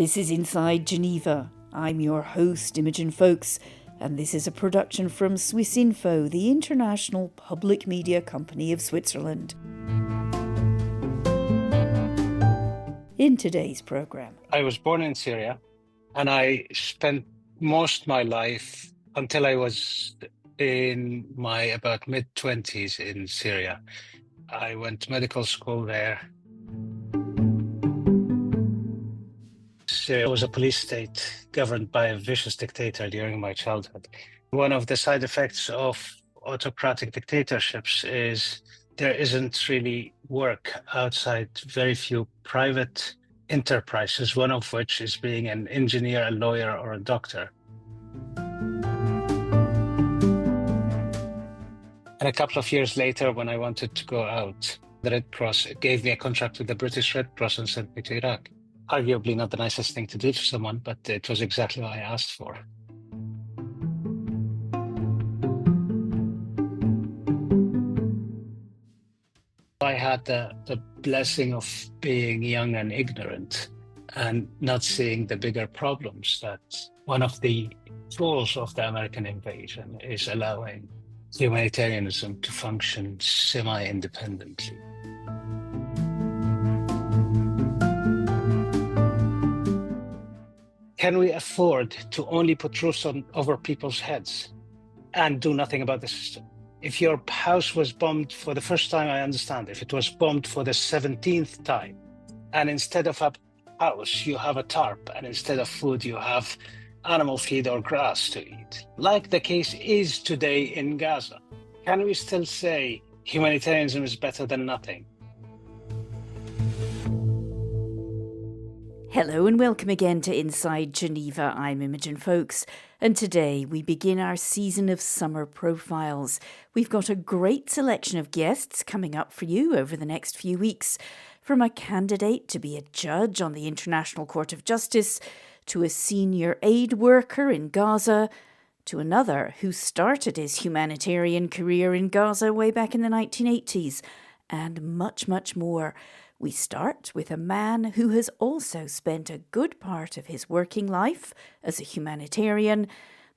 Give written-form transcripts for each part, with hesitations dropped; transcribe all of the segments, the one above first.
This is Inside Geneva. I'm your host, Imogen Folks, and this is a production from Swissinfo, the international public media company of Switzerland. In today's programme, I was born in Syria, and I spent most of my life until I was in my about mid-20s in Syria. I went to medical school there. Syria was a police state governed by a vicious dictator during my childhood. One of the side effects of autocratic dictatorships is there isn't really work outside very few private enterprises, one of which is being an engineer, a lawyer, or a doctor. And a couple of years later, when I wanted to go out, the Red Cross gave me a contract with the British Red Cross and sent me to Iraq. Arguably not the nicest thing to do to someone, but it was exactly what I asked for. I had the blessing of being young and ignorant and not seeing the bigger problems. That one of the tools of the American invasion is allowing humanitarianism to function semi-independently. Can we afford to only put roofs over people's heads and do nothing about the system? If your house was bombed for the first time, I understand. If it was bombed for the 17th time, and instead of a house, you have a tarp, and instead of food, you have animal feed or grass to eat, like the case is today in Gaza, can we still say humanitarianism is better than nothing? hello and welcome again to Inside Geneva. I'm Imogen Folks, and today we begin our season of summer profiles. We've got a great selection of guests coming up for you over the next few weeks, from a candidate to be a judge on the International Court of Justice, to a senior aid worker in Gaza, to another who started his humanitarian career in Gaza way back in the 1980s, and much, much more. We start with a man who has also spent a good part of his working life as a humanitarian,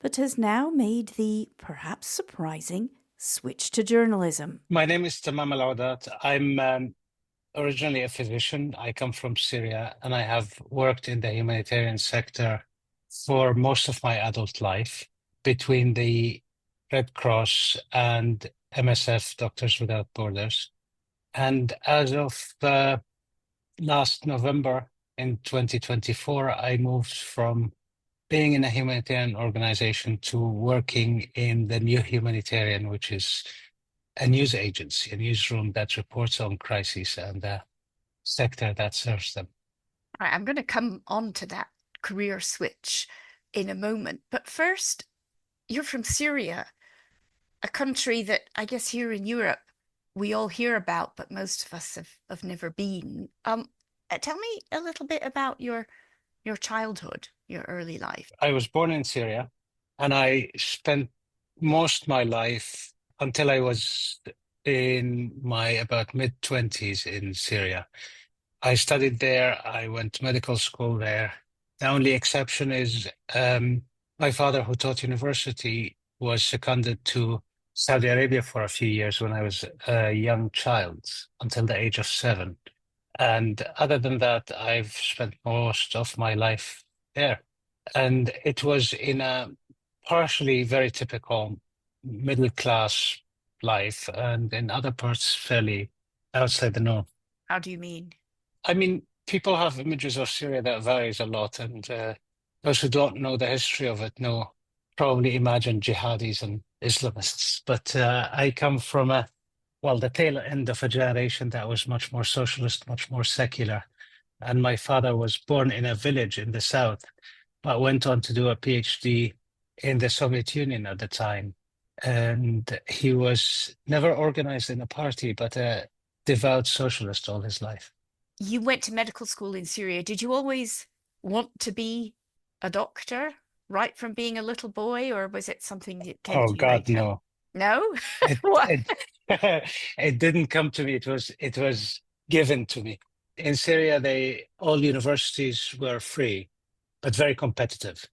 but has now made the perhaps surprising switch to journalism. My name is Tammam Aloudat. I'm originally a physician. I come from Syria, and I have worked in the humanitarian sector for most of my adult life between the Red Cross and MSF, Doctors Without Borders. And as of last November in 2024, I moved from being in a humanitarian organization to working in the New Humanitarian, which is a news agency, a newsroom that reports on crises and the sector that serves them. All right, I'm going to come on to that career switch in a moment. But first, you're from Syria, a country that I guess here in Europe we all hear about, but most of us have never been. Tell me a little bit about your childhood, your early life. I was born in Syria, and I spent most of my life until I was in my about mid-20s in Syria. I studied there. I went to medical school there. The only exception is my father, who taught university, was seconded to Saudi Arabia for a few years when I was a young child, until the age of 7. And other than that, I've spent most of my life there. And it was in a partially very typical middle-class life, and in other parts fairly outside the norm. How do you mean? I mean, people have images of Syria that varies a lot, and those who don't know the history of it probably imagine jihadis and Islamists. But I come from the tail end of a generation that was much more socialist, much more secular. And my father was born in a village in the south, but went on to do a PhD in the Soviet Union at the time. And he was never organized in a party, but a devout socialist all his life. You went to medical school in Syria. Did you always want to be a doctor right from being a little boy, or was it something that came to you God, later? no. No? It didn't come to me. It was given to me. In Syria, all universities were free. but very competitive.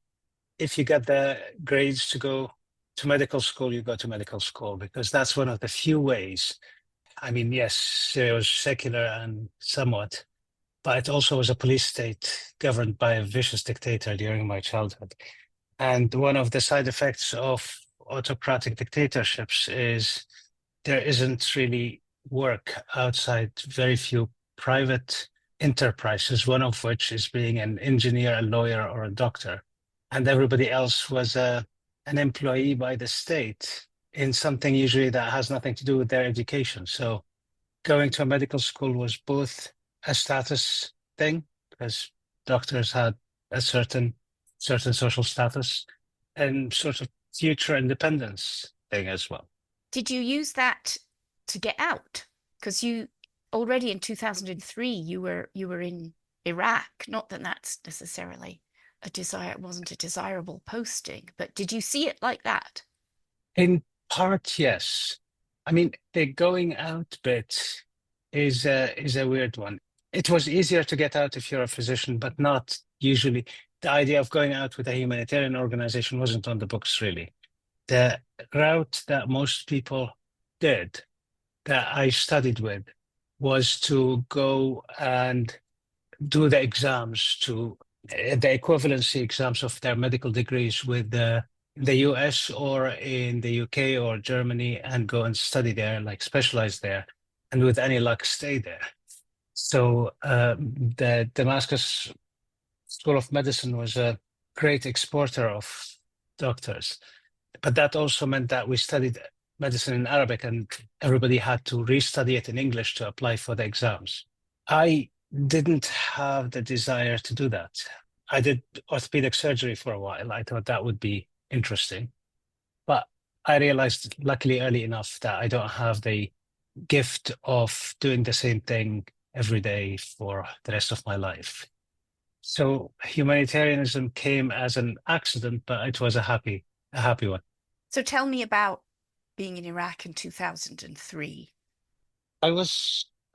If you get the grades to go to medical school, you go to medical school, because that's one of the few ways. I mean, yes, it was secular and somewhat, but it also was a police state governed by a vicious dictator during my childhood. And one of the side effects of autocratic dictatorships is there isn't really work outside very few private enterprises, one of which is being an engineer, a lawyer, or a doctor. And everybody else was an employee by the state in something usually that has nothing to do with their education. So going to a medical school was both a status thing, because doctors had a certain social status, and sort of future independence thing as well. Did you use that to get out? Because you already in 2003 you were in Iraq. Not that that's necessarily it wasn't a desirable posting, but did you see it like that? In part, yes. I mean, the going out bit is a weird one. It was easier to get out if you're a physician, but not usually. The idea of going out with a humanitarian organization wasn't on the books, really. The route that most people did, that I studied with, was to go and do the exams, to the equivalency exams of their medical degrees with the US or in the UK or Germany, and go and study there, like specialize there, and with any luck stay there. So the Damascus School of Medicine was a great exporter of doctors, but that also meant that we studied medicine in Arabic, and everybody had to restudy it in English to apply for the exams. I didn't have the desire to do that. I did orthopedic surgery for a while. I thought that would be interesting. But I realized, luckily early enough, that I don't have the gift of doing the same thing every day for the rest of my life. So humanitarianism came as an accident, but it was a happy one. So tell me about being in Iraq in 2003.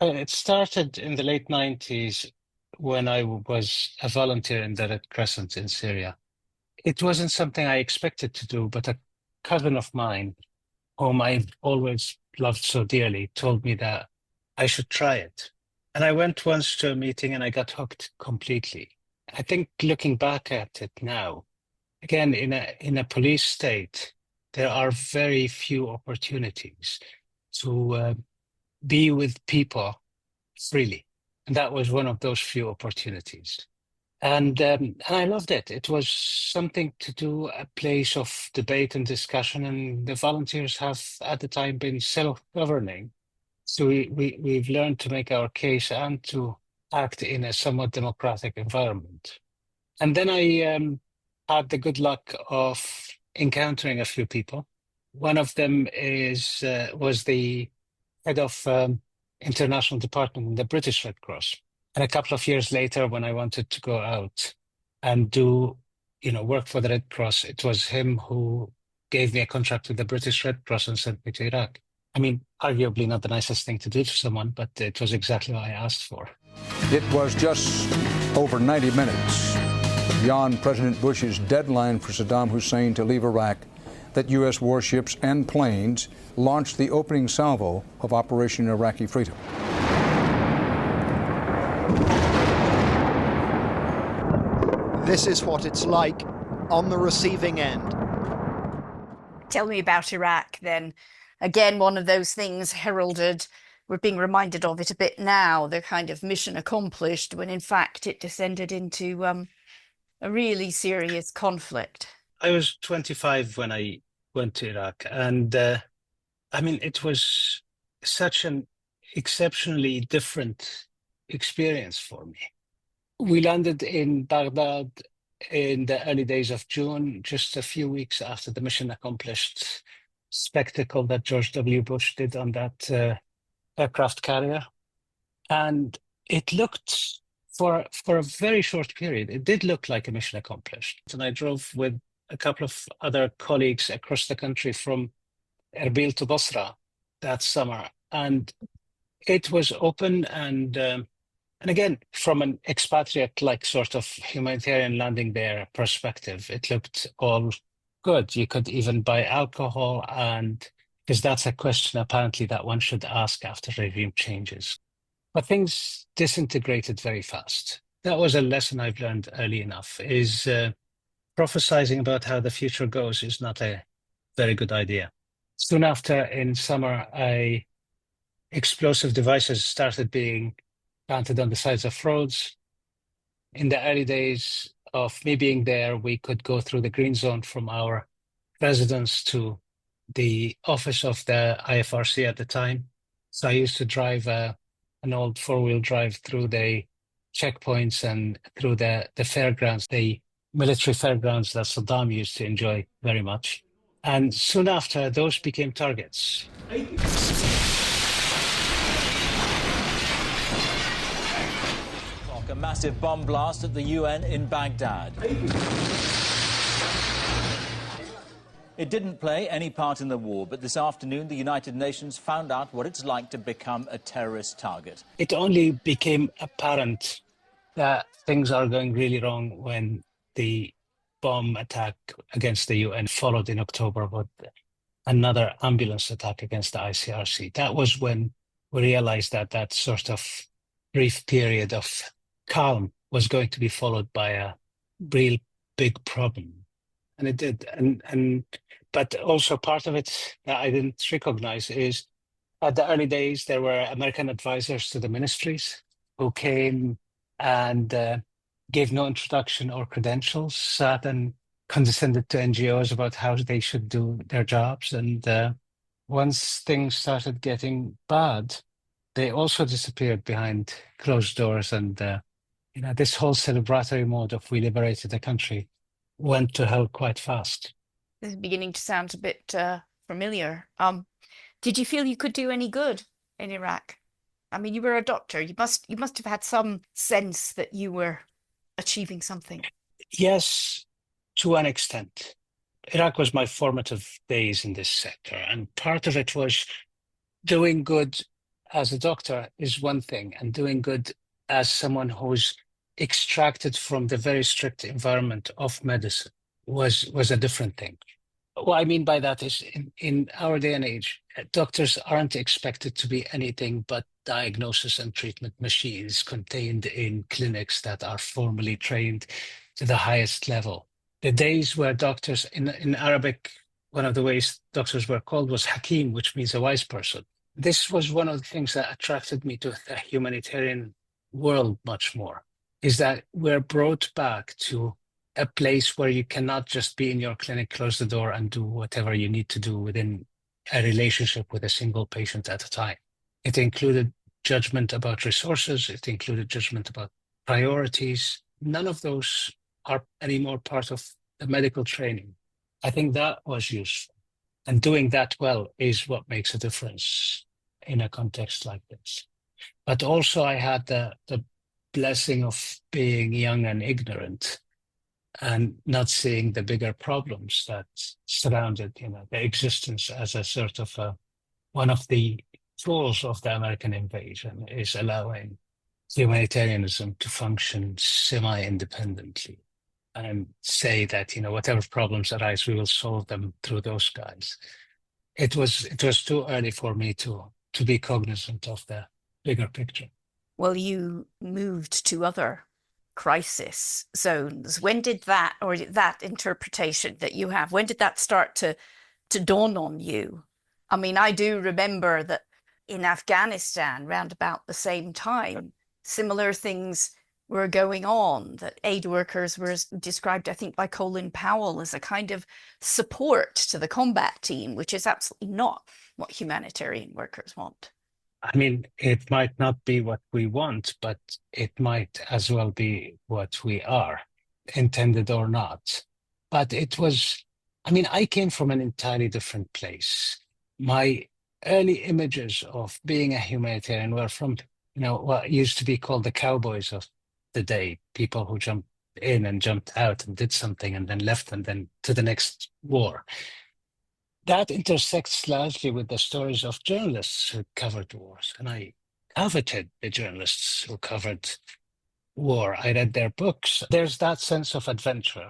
It started in the late 90s when I was a volunteer in the Red Crescent in Syria. It wasn't something I expected to do, but a cousin of mine, whom I've always loved so dearly, told me that I should try it. And I went once to a meeting and I got hooked completely. I think looking back at it now, again, in a police state, there are very few opportunities to be with people freely. And that was one of those few opportunities. And I loved it. It was something to do, a place of debate and discussion. And the volunteers have at the time been self-governing. So we've learned to make our case and to act in a somewhat democratic environment. And then I had the good luck of encountering a few people. One of them was the head of international department in the British Red Cross. And a couple of years later, when I wanted to go out and do, work for the Red Cross, it was him who gave me a contract with the British Red Cross and sent me to Iraq. I mean, arguably not the nicest thing to do to someone, but it was exactly what I asked for. It was just over 90 minutes beyond President Bush's deadline for Saddam Hussein to leave Iraq that U.S. warships and planes launched the opening salvo of Operation Iraqi Freedom. This is what it's like on the receiving end. Tell me about Iraq then. Again, one of those things heralded, we're being reminded of it a bit now, the kind of mission accomplished, when in fact it descended into a really serious conflict. I was 25 when I went to Iraq, and it was such an exceptionally different experience for me. We landed in Baghdad in the early days of June, just a few weeks after the mission accomplished spectacle that George W. Bush did on that aircraft carrier. And it looked, for a very short period, it did look like a mission accomplished. And I drove with a couple of other colleagues across the country from Erbil to Basra that summer. And it was open and And again, from an expatriate, like sort of humanitarian landing there perspective, it looked all good. You could even buy alcohol, and because that's a question apparently that one should ask after regime changes. But things disintegrated very fast. That was a lesson I've learned early enough, is prophesizing about how the future goes is not a very good idea. Soon after, in summer, explosive devices started being planted on the sides of roads. In the early days of me being there, we could go through the green zone from our residence to the office of the IFRC at the time. So I used to drive an old four-wheel drive through the checkpoints and through the fairgrounds, the military fairgrounds that Saddam used to enjoy very much. And soon after, those became targets. A massive bomb blast at the UN in Baghdad. It didn't play any part in the war, but this afternoon the United Nations found out what it's like to become a terrorist target. It only became apparent that things are going really wrong when the bomb attack against the UN followed in October with another ambulance attack against the ICRC. That was when we realized that that sort of brief period of calm was going to be followed by a real big problem. And it did. But also part of it that I didn't recognize is at the early days, there were American advisors to the ministries who came and gave no introduction or credentials, sat and condescended to NGOs about how they should do their jobs. And once things started getting bad, they also disappeared behind closed doors. And this whole celebratory mode of we liberated the country went to hell quite fast. This is beginning to sound a bit familiar. Did you feel you could do any good in Iraq? I mean, you were a doctor. You must have had some sense that you were achieving something. Yes, to an extent. Iraq was my formative days in this sector, and part of it was doing good as a doctor is one thing, and doing good as someone who's extracted from the very strict environment of medicine was a different thing. What I mean by that is in our day and age, doctors aren't expected to be anything but diagnosis and treatment machines contained in clinics that are formally trained to the highest level. The days where doctors, in Arabic, one of the ways doctors were called was Hakim, which means a wise person. This was one of the things that attracted me to the humanitarian world much more, is that we're brought back to a place where you cannot just be in your clinic, close the door, and do whatever you need to do within a relationship with a single patient at a time. It included judgment about resources. It included judgment about priorities. None of those are anymore part of the medical training. I think that was useful. And doing that well is what makes a difference in a context like this. But also I had the blessing of being young and ignorant and not seeing the bigger problems that surrounded, the existence as a sort of one of the flaws of the American invasion is allowing humanitarianism to function semi-independently and say that, whatever problems arise, we will solve them through those guys. It was too early for me to be cognizant of the bigger picture. Well, you moved to other crisis zones. When did that, or that interpretation that you have, when did that start to dawn on you? I mean, I do remember that in Afghanistan, round about the same time, similar things were going on, that aid workers were described, I think, by Colin Powell as a kind of support to the combat team, which is absolutely not what humanitarian workers want. I mean, it might not be what we want, but it might as well be what we are, intended or not. But it was, I came from an entirely different place. My early images of being a humanitarian were from, what used to be called the cowboys of the day, people who jumped in and jumped out and did something and then left and then to the next war. That intersects largely with the stories of journalists who covered wars. And I coveted the journalists who covered war. I read their books. There's that sense of adventure,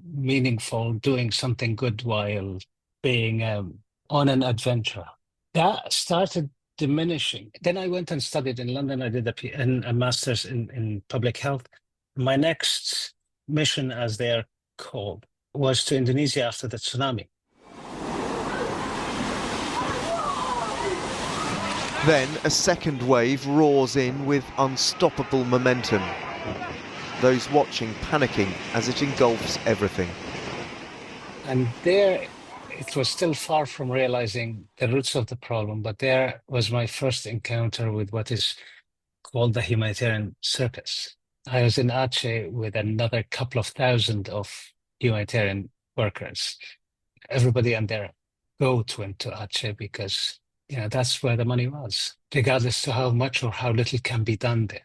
meaningful, doing something good while being on an adventure. That started diminishing. Then I went and studied in London. I did a master's in public health. My next mission, as they are called, was to Indonesia after the tsunami. Then a second wave roars in with unstoppable momentum. Those watching panicking as it engulfs everything. And there, it was still far from realizing the roots of the problem, but there was my first encounter with what is called the humanitarian circus. I was in Aceh with another couple of thousand of humanitarian workers. Everybody and their goat went to Aceh because that's where the money was, regardless to how much or how little can be done there.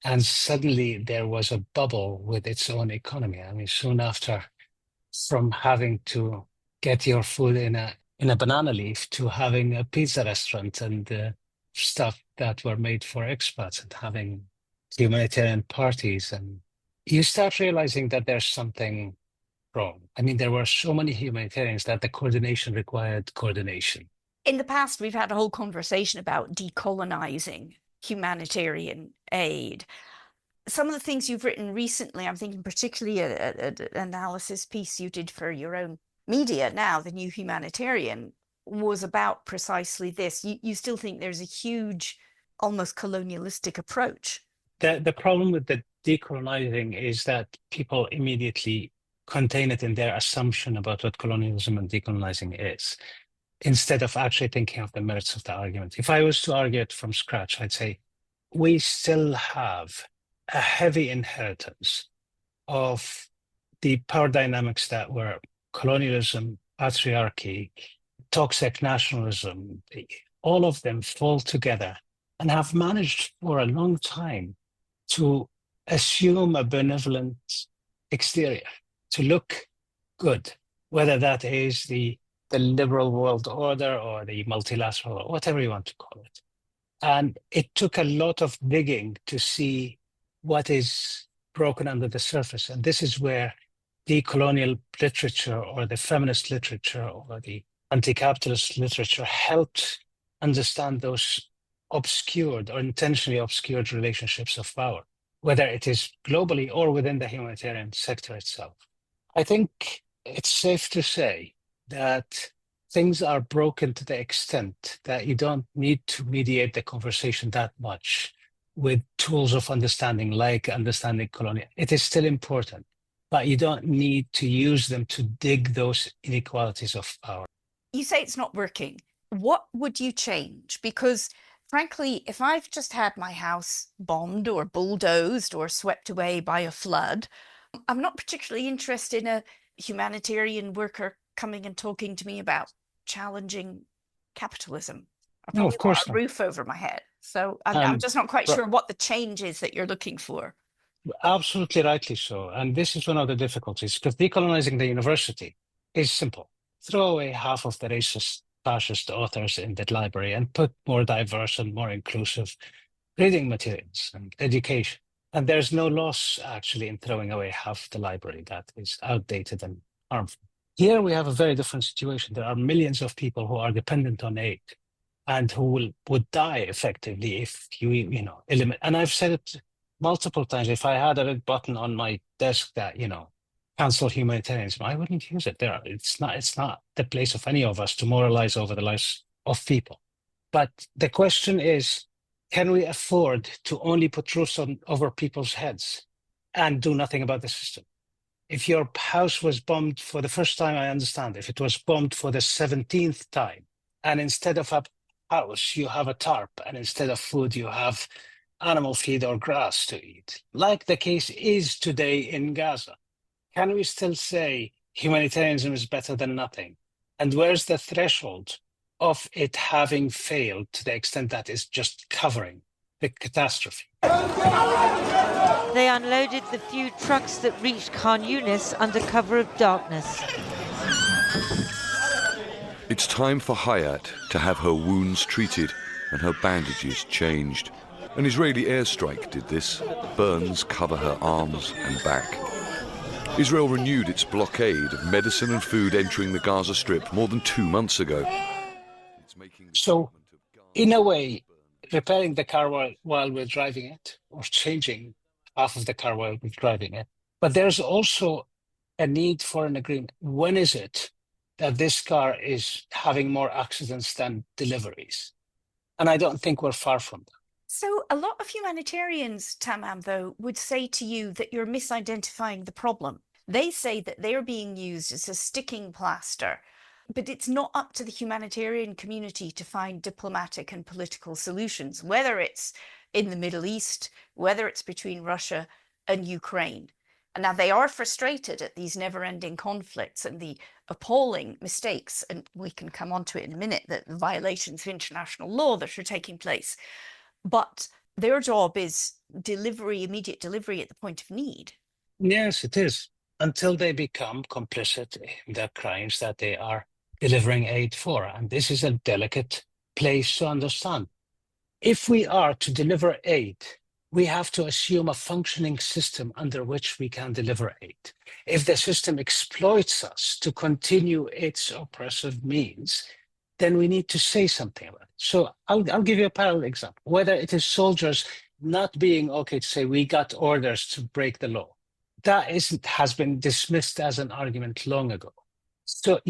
And suddenly there was a bubble with its own economy. I mean, soon after, from having to get your food in a banana leaf to having a pizza restaurant and stuff that were made for expats and having humanitarian parties. And you start realizing that there's something wrong. I mean, there were so many humanitarians that the coordination required coordination. In the past, we've had a whole conversation about decolonizing humanitarian aid. Some of the things you've written recently, I'm thinking particularly an analysis piece you did for your own media now, The New Humanitarian, was about precisely this. You still think there's a huge, almost colonialistic approach? The problem with the decolonizing is that people immediately contain it in their assumption about what colonialism and decolonizing is, instead of actually thinking of the merits of the argument. If I was to argue it from scratch, I'd say we still have a heavy inheritance of the power dynamics that were colonialism, patriarchy, toxic nationalism. All of them fall together and have managed for a long time to assume a benevolent exterior, to look good, whether that is the liberal world order or the multilateral or whatever you want to call it. And it took a lot of digging to see what is broken under the surface. And this is where the colonial literature or the feminist literature or the anti-capitalist literature helped understand those obscured or intentionally obscured relationships of power, whether it is globally or within the humanitarian sector itself. I think it's safe to say that things are broken to the extent that you don't need to mediate the conversation that much with tools of understanding, like understanding colonial. It is still important, but you don't need to use them to dig those inequalities of power. You say it's not working. What would you change? Because frankly, if I've just had my house bombed or bulldozed or swept away by a flood, I'm not particularly interested in a humanitarian worker coming and talking to me about challenging capitalism. I No, of course want a not. roof over my head. So I'm just not quite sure what the change is that you're looking for. Absolutely rightly so. And this is one of the difficulties, because decolonizing the university is simple. Throw away half of the racist, fascist authors in the library and put more diverse and more inclusive reading materials and education. And there's no loss actually in throwing away half the library that is outdated and harmful. Here we have a very different situation. There are millions of people who are dependent on aid and who would die effectively if you eliminate. And I've said it multiple times. If I had a red button on my desk that, cancel humanitarianism, I wouldn't use it. It's not the place of any of us to moralize over the lives of people. But the question is, can we afford to only put roofs over people's heads and do nothing about the system? If your house was bombed for the first time, I understand. If it was bombed for the 17th time, and instead of a house, you have a tarp, and instead of food, you have animal feed or grass to eat, like the case is today in Gaza, can we still say humanitarianism is better than nothing? And where's the threshold of it having failed to the extent that it's just covering the catastrophe? They unloaded the few trucks that reached Khan Yunis under cover of darkness. It's time for Hayat to have her wounds treated and her bandages changed. An Israeli airstrike did this. Burns cover her arms and back. Israel renewed its blockade of medicine and food entering the Gaza Strip more than 2 months ago. So, in a way, repairing the car while we're driving it, or changing half of the car while we're driving it. But there's also a need for an agreement. When is it that this car is having more accidents than deliveries? And I don't think we're far from that. So a lot of humanitarians, Tammam, though, would say to you that you're misidentifying the problem. They say that they're being used as a sticking plaster, but it's not up to the humanitarian community to find diplomatic and political solutions, whether it's in the Middle East, whether it's between Russia and Ukraine. And now they are frustrated at these never-ending conflicts and the appalling mistakes, and we can come on to it in a minute, the violations of international law that are taking place. But their job is delivery, immediate delivery at the point of need. Yes, it is. Until they become complicit in their crimes that they are delivering aid for. And this is a delicate place to understand. If we are to deliver aid, we have to assume a functioning system under which we can deliver aid. If the system exploits us to continue its oppressive means, then we need to say something about it. So I'll give you a parallel example. Whether it is soldiers not being okay to say we got orders to break the law, that has been dismissed as an argument long ago. So,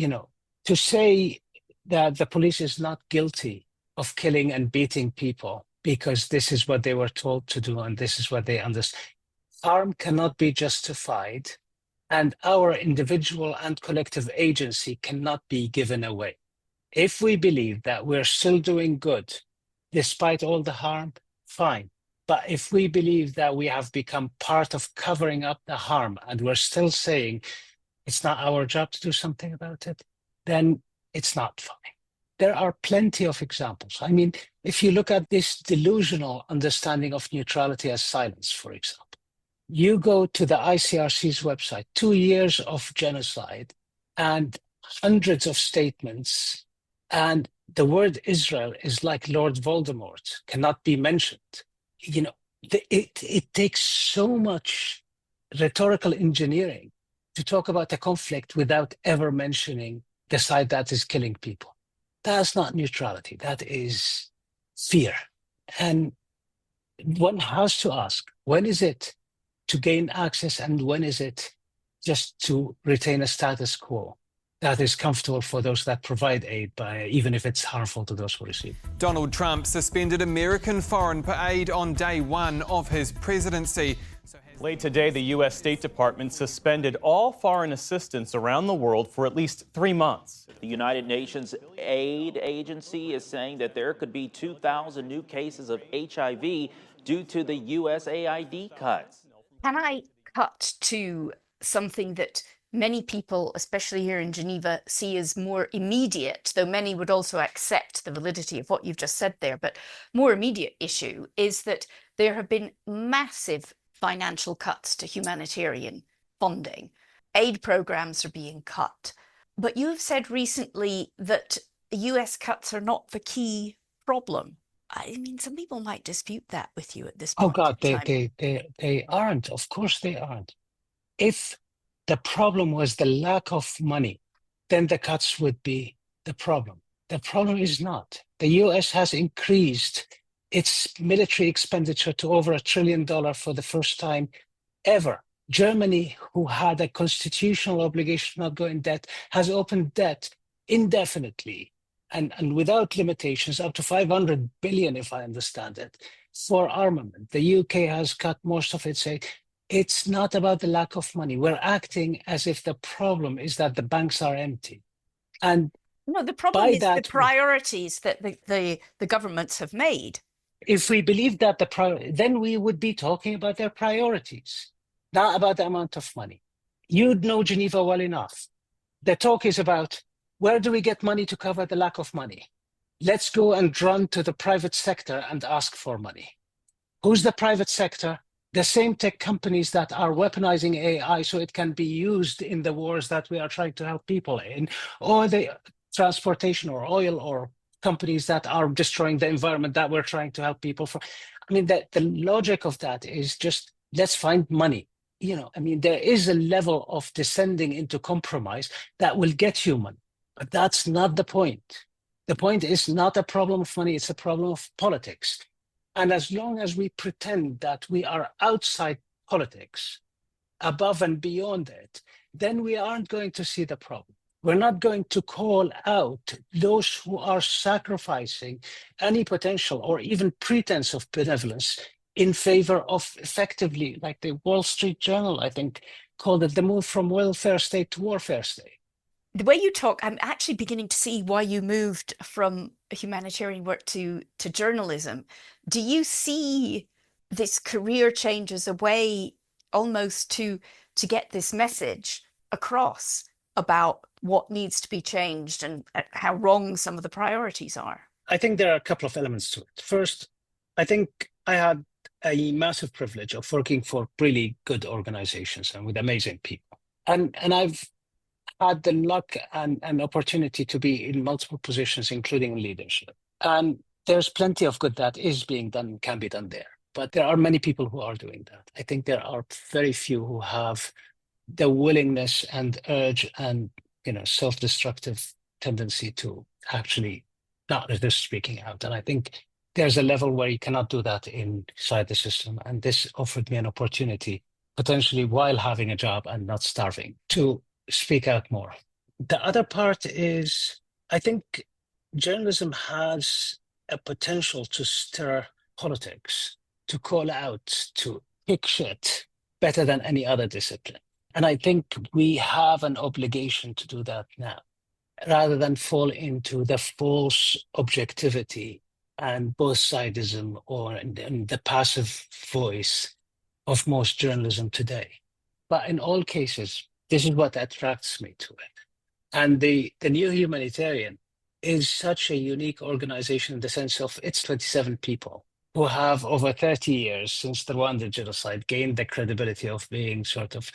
to say that the police is not guilty of killing and beating people because this is what they were told to do and this is what they understand, harm cannot be justified, and our individual and collective agency cannot be given away. If we believe that we're still doing good despite all the harm, fine. But if we believe that we have become part of covering up the harm and we're still saying it's not our job to do something about it, then it's not fine. There are plenty of examples. I mean, if you look at this delusional understanding of neutrality as silence, for example, you go to the ICRC's website, 2 years of genocide and hundreds of statements, and the word Israel is like Lord Voldemort, cannot be mentioned. It takes so much rhetorical engineering to talk about a conflict without ever mentioning the side that is killing people. That's not neutrality, that is fear. And one has to ask, when is it to gain access and when is it just to retain a status quo that is comfortable for those that provide aid, even if it's harmful to those who receive? Donald Trump suspended American foreign aid on day one of his presidency. Late today, the U.S. State Department suspended all foreign assistance around the world for at least 3 months. The United Nations Aid Agency is saying that there could be 2,000 new cases of HIV due to the USAID cuts. Can I cut to something that many people, especially here in Geneva, see as more immediate, though many would also accept the validity of what you've just said there, but more immediate issue is that there have been massive financial cuts to humanitarian funding. Aid programs are being cut. But you have said recently that US cuts are not the key problem. I mean, some people might dispute that with you at this point. Oh God, they aren't. Of course they aren't. If the problem was the lack of money, then the cuts would be the problem. The problem is not. The US has increased its military expenditure to over $1 trillion for the first time ever. Germany, who had a constitutional obligation to not go in debt, has opened debt indefinitely and without limitations, up to 500 billion, if I understand it, for armament. The UK has cut most of its aid. It's not about the lack of money. We're acting as if the problem is that the banks are empty. And no, the problem is the priorities that the governments have made. If we believe that then we would be talking about their priorities, not about the amount of money. You know Geneva well enough. The talk is about where do we get money to cover the lack of money? Let's go and run to the private sector and ask for money. Who's the private sector? The same tech companies that are weaponizing AI so it can be used in the wars that we are trying to help people in, or the transportation or oil or companies that are destroying the environment that we're trying to help people from. I mean, the logic of that is just, let's find money. I mean, there is a level of descending into compromise that will get you money, but that's not the point. The point is not a problem of money, it's a problem of politics. And as long as we pretend that we are outside politics, above and beyond it, then we aren't going to see the problem. We're not going to call out those who are sacrificing any potential or even pretense of benevolence in favor of, effectively, like the Wall Street Journal, I think, called it, the move from welfare state to warfare state. The way you talk, I'm actually beginning to see why you moved from humanitarian work to journalism. Do you see this career change as a way almost to get this message across about what needs to be changed and how wrong some of the priorities are? I think there are a couple of elements to it. First, I think I had a massive privilege of working for really good organizations and with amazing people. And I've had the luck and opportunity to be in multiple positions, including leadership. And there's plenty of good that is being done, can be done there. But there are many people who are doing that. I think there are very few who have the willingness and urge and self-destructive tendency to actually not resist speaking out. And I think there's a level where you cannot do that inside the system. And this offered me an opportunity, potentially while having a job and not starving, to speak out more. The other part is, I think journalism has a potential to stir politics, to call out, to kick shit better than any other discipline. And I think we have an obligation to do that now, rather than fall into the false objectivity and both-sidism or the passive voice of most journalism today. But in all cases, this is what attracts me to it. And the New Humanitarian is such a unique organization in the sense of it's 27 people who have over 30 years since the Rwanda genocide gained the credibility of being sort of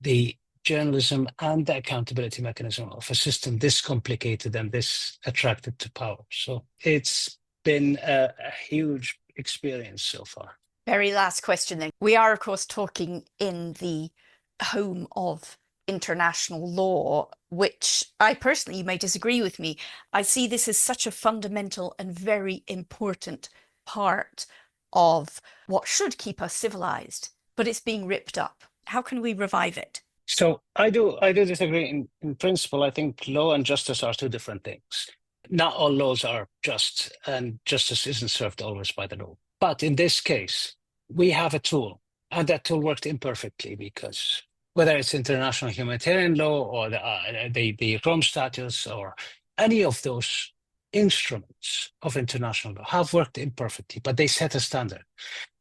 the journalism and the accountability mechanism of a system this complicated and this attracted to power. So it's been a huge experience so far. Very last question then. We are, of course, talking in the home of international law, which I personally, you may disagree with me, I see this as such a fundamental and very important part of what should keep us civilized, but it's being ripped up. How can we revive it? So I do disagree in principle. I think law and justice are two different things. Not all laws are just, and justice isn't served always by the law. But in this case, we have a tool, and that tool worked imperfectly because whether it's international humanitarian law or the Rome Statutes or any of those instruments of international law have worked imperfectly, but they set a standard.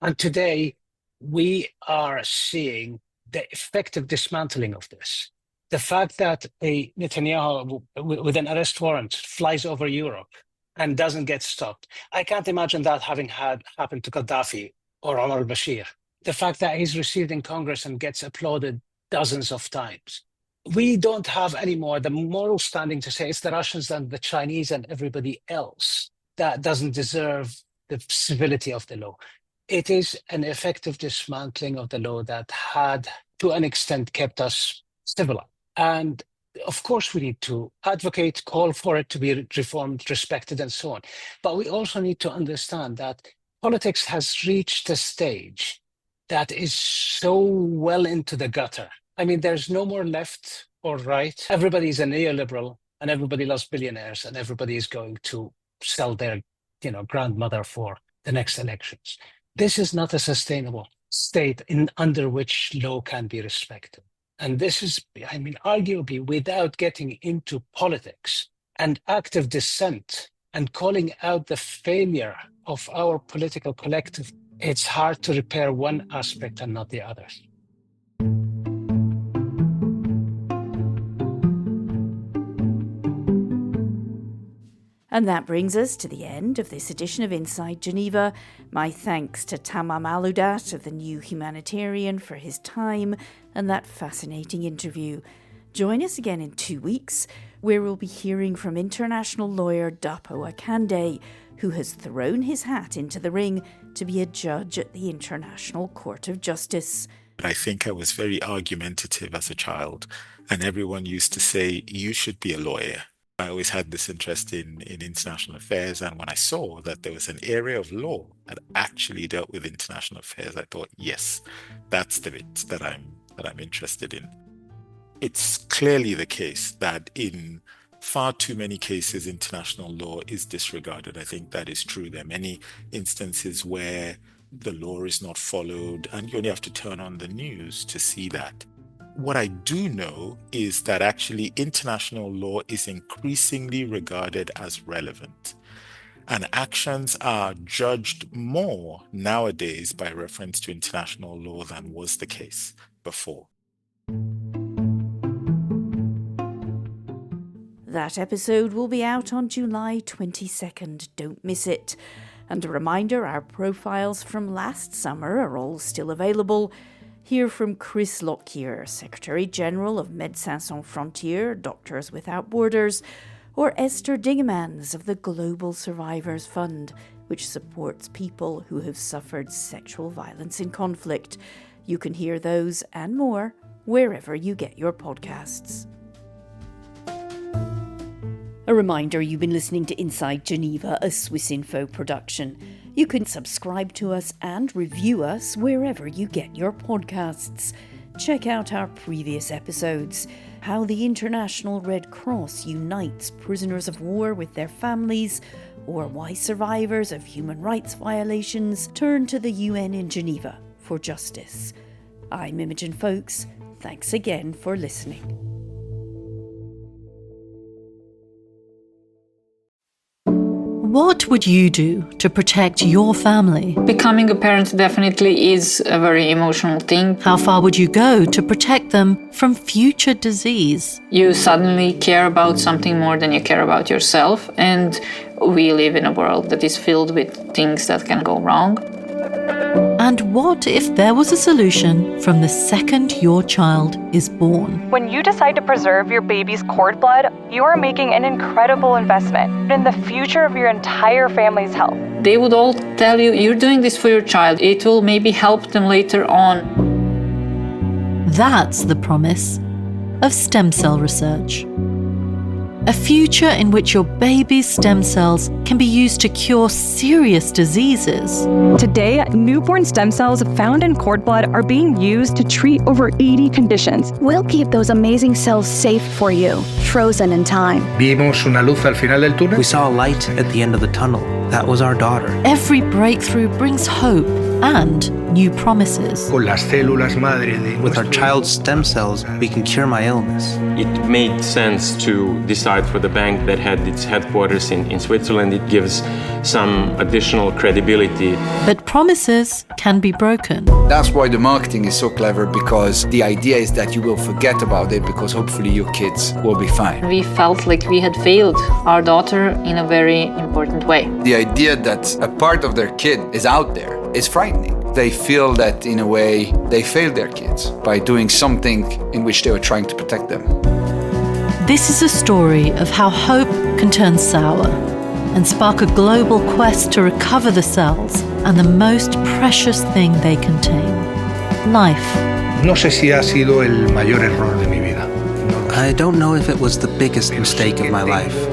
And today, we are seeing the effective dismantling of this. The fact that a Netanyahu with an arrest warrant flies over Europe and doesn't get stopped. I can't imagine that having happened to Gaddafi or Omar al-Bashir. The fact that he's received in Congress and gets applauded dozens of times. We don't have anymore the moral standing to say it's the Russians and the Chinese and everybody else that doesn't deserve the civility of the law. It is an effective dismantling of the law that had, to an extent, kept us civilized. And of course, we need to advocate, call for it to be reformed, respected, and so on. But we also need to understand that politics has reached a stage that is so well into the gutter. I mean, there's no more left or right. Everybody is a neoliberal, and everybody loves billionaires, and everybody is going to sell their, grandmother for the next elections. This is not a sustainable state under which law can be respected. And this is, arguably, without getting into politics and active dissent and calling out the failure of our political collective, it's hard to repair one aspect and not the other. And that brings us to the end of this edition of Inside Geneva. My thanks to Tammam Aloudat of the New Humanitarian for his time and that fascinating interview. Join us again in 2 weeks, where we'll be hearing from international lawyer Dapo Akande, who has thrown his hat into the ring to be a judge at the International Court of Justice. I think I was very argumentative as a child, and everyone used to say, you should be a lawyer. I always had this interest in international affairs, and when I saw that there was an area of law that actually dealt with international affairs, I thought, yes, that's the bit that I'm interested in. It's clearly the case that in far too many cases, international law is disregarded. I think that is true. There are many instances where the law is not followed, and you only have to turn on the news to see that. What I do know is that actually international law is increasingly regarded as relevant, and actions are judged more nowadays by reference to international law than was the case before. That episode will be out on July 22nd. Don't miss it. And a reminder, our profiles from last summer are all still available. Hear from Chris Lockyer, Secretary-General of Médecins Sans Frontières, Doctors Without Borders, or Esther Dingemans of the Global Survivors Fund, which supports people who have suffered sexual violence in conflict. You can hear those and more wherever you get your podcasts. A reminder, you've been listening to Inside Geneva, a Swiss Info production. You can subscribe to us and review us wherever you get your podcasts. Check out our previous episodes, how the International Red Cross unites prisoners of war with their families, or why survivors of human rights violations turn to the UN in Geneva for justice. I'm Imogen Folks. Thanks again for listening. What would you do to protect your family? Becoming a parent definitely is a very emotional thing. How far would you go to protect them from future disease? You suddenly care about something more than you care about yourself, and we live in a world that is filled with things that can go wrong. And what if there was a solution from the second your child is born? When you decide to preserve your baby's cord blood, you are making an incredible investment in the future of your entire family's health. They would all tell you, you're doing this for your child. It will maybe help them later on. That's the promise of stem cell research. A future in which your baby's stem cells can be used to cure serious diseases. Today, newborn stem cells found in cord blood are being used to treat over 80 conditions. We'll keep those amazing cells safe for you, frozen in time. Vimos una luz al final del túnel. We saw a light at the end of the tunnel. That was our daughter. Every breakthrough brings hope and new promises. Con las células madre de With our child's stem cells, we can cure my illness. It made sense to decide for the bank that had its headquarters in Switzerland. It gives some additional credibility. But promises can be broken. That's why the marketing is so clever, because the idea is that you will forget about it because hopefully your kids will be fine. We felt like we had failed our daughter in a very important way. The idea that a part of their kid is out there is frightening. They feel that in a way they failed their kids by doing something in which they were trying to protect them. This is a story of how hope can turn sour and spark a global quest to recover the cells and the most precious thing they contain: life. No sé si ha sido el mayor error de mi vida. I don't know if it was the biggest mistake of my life,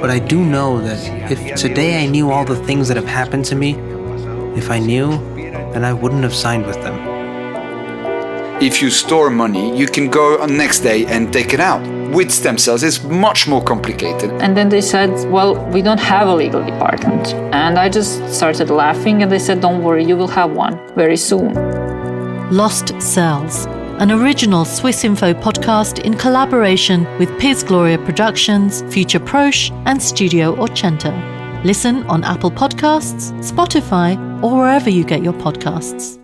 but I do know that if today I knew all the things that have happened to me, if I knew, then I wouldn't have signed with them. If you store money, you can go on next day and take it out. With stem cells, it's much more complicated. And then they said, well, we don't have a legal department. And I just started laughing, and they said, don't worry, you will have one very soon. Lost Cells, an original Swiss Info podcast in collaboration with Piz Gloria Productions, Future Proche and Studio Orcenta. Listen on Apple Podcasts, Spotify, or wherever you get your podcasts.